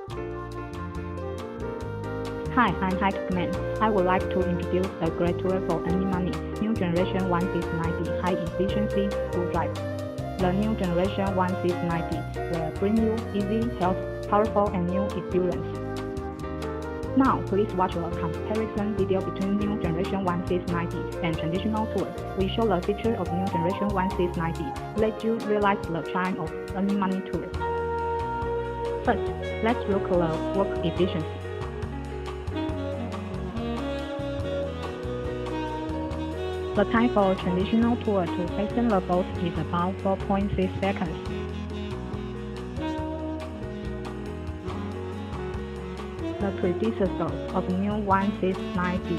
Hi, I'm Hitorq. I would like to introduce a great tool for earning money, new generation 1690 high-efficiency screwdriver. The new generation 1690 will bring you easy, health, powerful, and new experience. Now, please watch a comparison video between new generation 1690 and traditional tool. We show the feature of new generation 1690, let you realize the charm of earning money tool. First, let's look at the work efficiency. The time for a traditional tool to fasten the bolt is about 4.6 seconds. The predecessor of new 1690.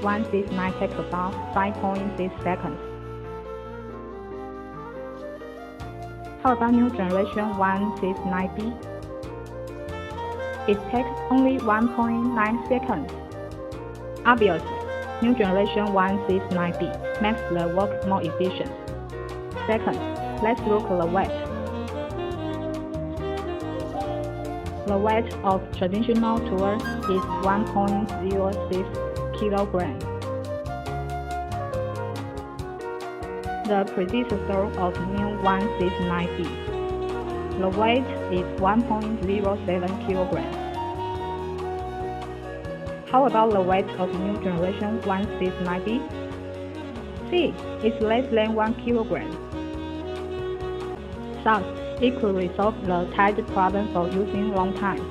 169 takes about 5.6 seconds. How about new generation 1690? It takes only 1.9 seconds. Obviously, new generation 1690 makes the work more efficient. Second, let's look at the weight. The weight of traditional tool is 1.06 kilograms. The predecessor of new 1690. The weight is 1.07 kilograms. How about the weight of new generation 1690? See, it's less than 1 kilogram. Thus, it could resolve the tight problem for using long time.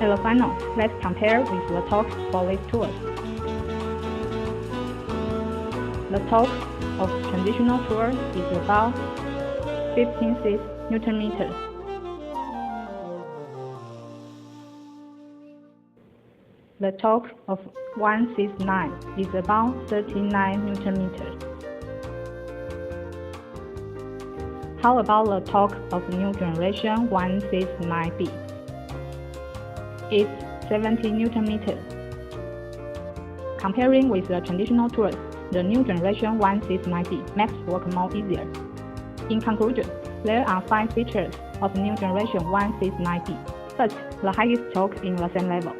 At the final, let's compare with the torque for these tools. The torque of traditional tool is about 15.6 Nm. The torque of 169 is about 39 Nm. How about the torque of new generation 1690? It's 70 Nm. Comparing with the traditional tools, the new generation 1690 makes work more easier. In conclusion, there are 5 features of new generation 1690. First, the highest torque in the same level.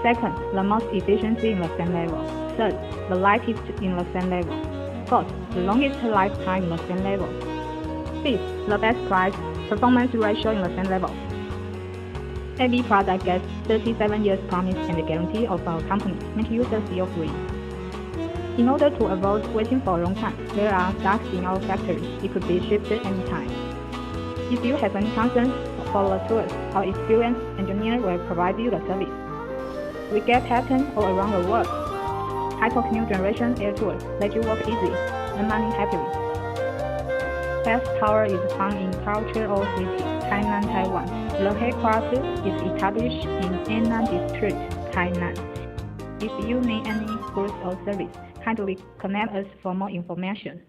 Second, the most efficiency in the same level. Third, the lightest in the same level. Fourth, the longest lifetime in the same level. Fifth, the best price-performance ratio in the same level. Every product gets 37 years promise and guarantee of our company, make users feel free. In order to avoid waiting for a long time, there are stocks in our factory. It could be shipped anytime. If you have any concerns for the tools, our experienced engineer will provide you the service. We get patents all around the world. Hitorq new generation air tool let you work easy and money happily. Best Power is found in Cultural City, Tainan, Taiwan. The headquarters is established in Annan District, Tainan. If you need any goods or service, kindly connect us for more information.